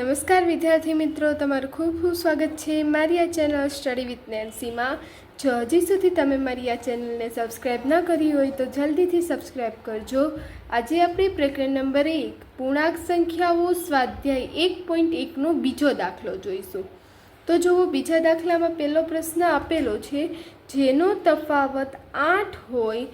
નમસ્કાર વિદ્યાર્થી મિત્રો, તમારું ખૂબ ખૂબ સ્વાગત છે મારી આ ચેનલ સ્ટડી વિથ નેન્સીમાં. જો હજી સુધી તમે મારી આ ચેનલને સબસ્ક્રાઈબ ન કરી હોય તો જલ્દીથી સબસ્ક્રાઈબ કરજો. આજે આપણે પ્રકરણ નંબર 1 પૂર્ણાંક સંખ્યાઓ સ્વાધ્યાય 1.1નો બીજો દાખલો જોઈશું. તો જુઓ, બીજા દાખલામાં પહેલો પ્રશ્ન આપેલો છે, જેનો તફાવત 8 હોય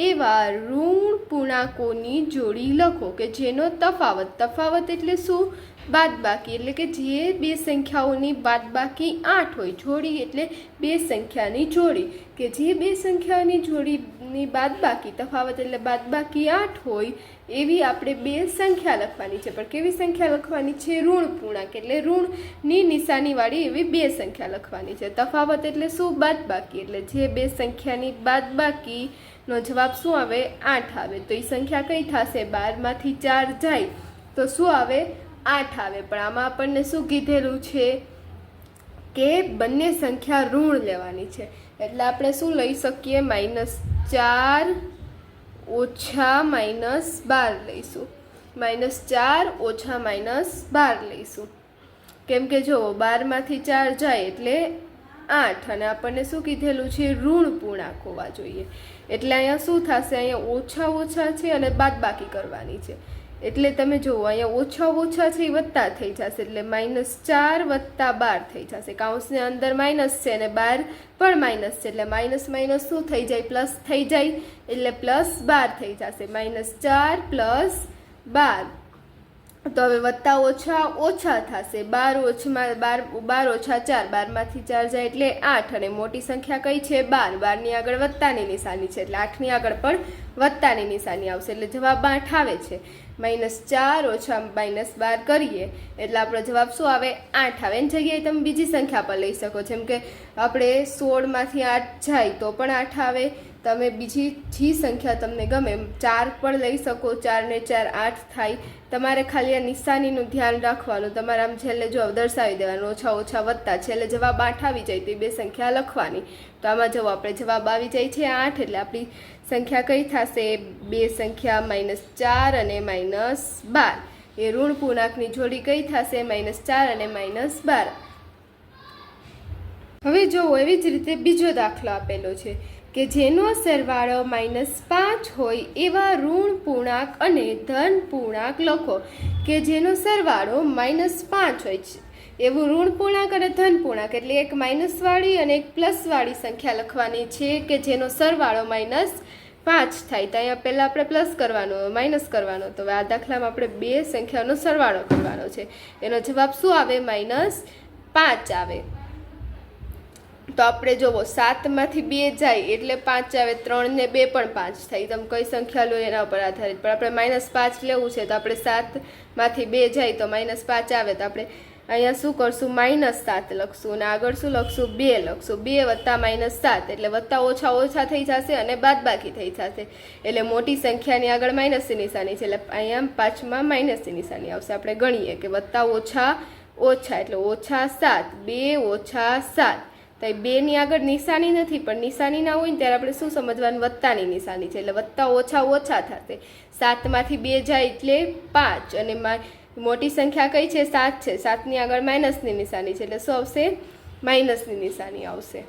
એવા ઋણ પૂર્ણાંકોની જોડી લખો. કે જેનો તફાવત એટલે શું? બાદબાકી. એટલે કે જે બે સંખ્યાઓની બાદબાકી 8 હોય. જોડી એટલે બે સંખ્યાની જોડી. કે જે બે સંખ્યાની જોડીની બાદબાકી તફાવત એટલે બાદબાકી 8 હોય એવી આપણે બે સંખ્યા લખવાની છે. પણ કેવી સંખ્યા લખવાની છે? ઋણ પૂર્ણાંક એટલે ઋણની નિશાનીવાળી એવી બે સંખ્યા લખવાની છે. તફાવત એટલે શું? બાદબાકી. એટલે જે બે સંખ્યાની બાદબાકી નો જવાબ શું આવે? 8 આવે. તો એ સંખ્યા કઈ થશે? 12માંથી 4 જાય તો શું આવે? 8 આવે. પણ આમાં આપણને શું કીધેલું છે કે બંને સંખ્યા ઋણ લેવાની છે. એટલે આપણે શું લઈ શકીએ? -4 ઓછા -12 લઈશું. -4 ઓછા -12 લઈશું. કેમ કે જો 12માંથી 4 જાય એટલે 8 અને આપણને શું કીધેલું છે? ઋણ પૂર્ણાંક હોવા જોઈએ. એટલે અહીંયા શું થશે? અહીંયા ઓછા ઓછા છે અને બાદબાકી કરવાની છે. એટલે તમે જુઓ, અહીંયા ઓછા ઓછા છે એ વત્તા થઈ જશે. એટલે -4 + 12 થઈ જશે. કાઉન્સની અંદર માઇનસ છે અને 12 પણ માઇનસ છે. એટલે માઇનસ માઇનસ શું થઈ જાય? પ્લસ થઈ જાય. એટલે +12 થઈ જશે. -4 + 12. તો હવે વત્તા ઓછા ઓછા થશે. 12 ઓછા 4, 12માંથી 4 જાય એટલે 8. અને મોટી સંખ્યા કઈ છે? 12. 12ની આગળ વત્તાની નિશાની છે એટલે 8ની આગળ પણ વત્તાની નિશાની આવશે. એટલે જવાબ 8 આવે છે. -4 ઓછા -12 કરીએ એટલે આપણો જવાબ શું આવે? 8 આવે. એની જગ્યાએ તમે બીજી સંખ્યા પર લઈ શકો. જેમ કે આપણે 16માંથી 8 જાય તો પણ 8 આવે. તમે બીજી જે સંખ્યા તમને ગમે 4 પણ લઈ શકો. 4 ને 4 8 થાય. તમારે ખાલી આ નિશાનીનું ધ્યાન રાખવાનું. તમારે આમ છેલ્લે જો દર્શાવી દેવાનું, ઓછા ઓછા વત્તા, છેલ્લે જવાબ 8 આવી જાય તો એ બે સંખ્યા લખવાની. તો આમાં જો આપણે જવાબ આવી જાય છે 8. એટલે આપણી સંખ્યા કઈ થશે? બે સંખ્યા -4 અને -12. એ ઋણ પૂર્ણાંકની જોડી કઈ થશે? -4 અને -12. હવે જો એવી જ રીતે બીજો દાખલો આપેલો છે કે જેનો સરવાળો -5 હોય એવા ઋણ પૂર્ણાંક અને ધન પૂર્ણાંક લખો. કે જેનો સરવાળો -5 હોય છે એવું ઋણ પૂર્ણાંક અને ધન પૂર્ણાંક એટલે એક માઇનસ વાળી અને એક પ્લસ વાળી સંખ્યા લખવાની છે. કે જેનો સરવાળો -5 થાય. તો અહીંયા પહેલાં આપણે પ્લસ કરવાનો, માઇનસ કરવાનો. તો આ દાખલામાં આપણે બે સંખ્યાનો સરવાળો કરવાનો છે. એનો જવાબ શું આવે? -5 આવે. તો આપણે જોવો, 7માંથી 2 જાય એટલે 5 આવે. 3 ને 2 પણ 5 થાય. તમે કઈ સંખ્યા લો એના ઉપર આધારિત. પણ આપણે -5 લેવું છે તો આપણે 7માંથી 2 જાય તો -5 આવે. તો આપણે અહીંયા શું કરશું? -7 લખશું અને આગળ શું લખશું? 2 લખશું. 2 + -7 એટલે વત્તા ઓછા ઓછા થઈ જશે અને બાદબાકી થઈ જશે. એટલે મોટી સંખ્યાની આગળ માઇનસની નિશાની છે એટલે અહીંયા પાછમાં માઇનસની નિશાની આવશે. આપણે ગણીએ કે વત્તા ઓછા ઓછા એટલે -7. 2 ઓછા 7. તો 2ની આગળ નિશાની નથી, પણ નિશાની ના હોય ને ત્યારે આપણે શું સમજવાનું? વત્તાની નિશાની છે એટલે વત્તા ઓછા ઓછા થશે. 7માંથી 2 જાય એટલે 5 અને મોટી સંખ્યા કઈ છે? 7 છે. 7ની આગળ માઇનસની નિશાની છે એટલે શું આવશે? માઇનસની નિશાની આવશે.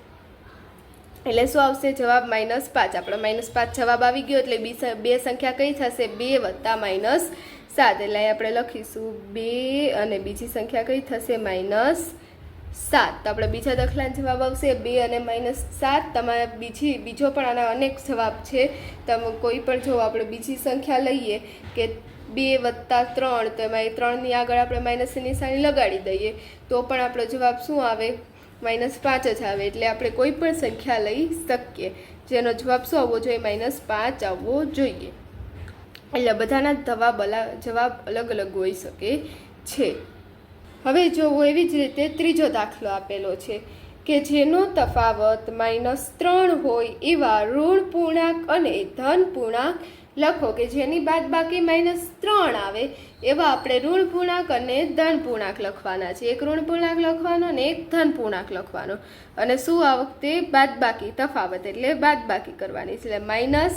એટલે શું આવશે? જવાબ -5. આપણો -5 જવાબ આવી ગયો. એટલે બે સંખ્યા કઈ થશે? 2 + -7. એટલે આપણે લખીશું 2 અને બીજી સંખ્યા કઈ થશે? -7. તો આપણે બીજા દાખલાનો જવાબ આવશે 2 અને -7. તમારે બીજો પણ આના અનેક જવાબ છે. તમે કોઈ પણ જો આપણે બીજી સંખ્યા લઈએ કે 2 + 3 તો એમાં 3ની આગળ આપણે માઇનસની નિશાની લગાડી દઈએ તો પણ આપણો જવાબ શું આવે? -5 જ આવે. એટલે આપણે કોઈ પણ સંખ્યા લઈ શકીએ જેનો જવાબ શું આવવો જોઈએ? -5 આવવો જોઈએ. એટલે બધાના જવાબ અલગ અલગ હોઈ શકે છે. હવે જોવો, એવી જ રીતે ત્રીજો દાખલો આપેલો છે કે જેનો તફાવત -3 હોય એવા ઋણ પૂર્ણાંક અને ધન પૂર્ણાંક લખો. કે જેની બાદબાકી -3 આવે એવા આપણે ઋણ પૂર્ણાંક અને ધન પૂર્ણાંક લખવાના છે. એક ઋણ પૂર્ણાંક લખવાનો અને એક ધન પૂર્ણાંક લખવાનો. અને શું આ વખતે? બાદબાકી તફાવત એટલે બાદબાકી કરવાની છે. એટલે માઇનસ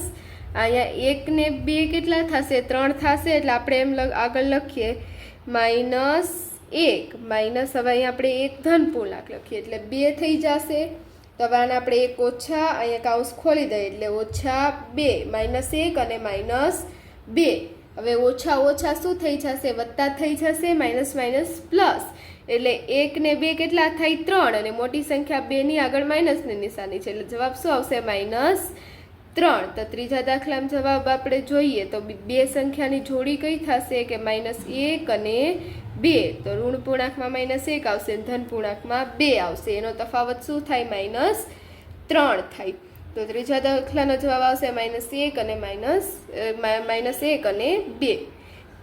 અહીંયા 1 ને 2 કેટલા થશે? 3 થશે. એટલે આપણે એમ આગળ લખીએ -3 1 માઇનસ, હવે અહીંયા આપણે 1 ધન પૂર્ણાંક લખીએ એટલે 2 થઈ જશે. તો હવે આને આપણે 1 ઓછા, અહીંયા કાઉન્સ ખોલી દઈએ એટલે -2 -1 અને -2. હવે ઓછા ઓછા શું થઈ જશે? વત્તા થઈ જશે, માઇનસ માઇનસ પ્લસ, એટલે 1 ને 2 કેટલા થાય? 3, અને મોટી સંખ્યા 2 ની આગળ માઇનસની નિશાની છે એટલે જવાબ શું આવશે? -3. તો ત્રીજા દાખલામાં જવાબ આપણે જોઈએ તો બે સંખ્યાની જોડી કઈ થશે કે -1 અને 2. તો ઋણ પૂર્ણાંકમાં -1 આવશે અને ધન પૂર્ણાંકમાં 2 આવશે. એનો તફાવત શું થાય? -3 થાય. તો ત્રીજા દાખલાનો જવાબ આવશે -1 અને -1 અને 2.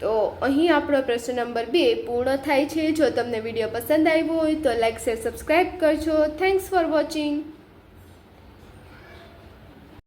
તો અહીં આપણો પ્રશ્ન નંબર 2 પૂર્ણ થાય છે. જો તમને વિડીયો પસંદ આવ્યો હોય તો લાઈક શેર સબસ્ક્રાઈબ કરજો. Thanks for watching.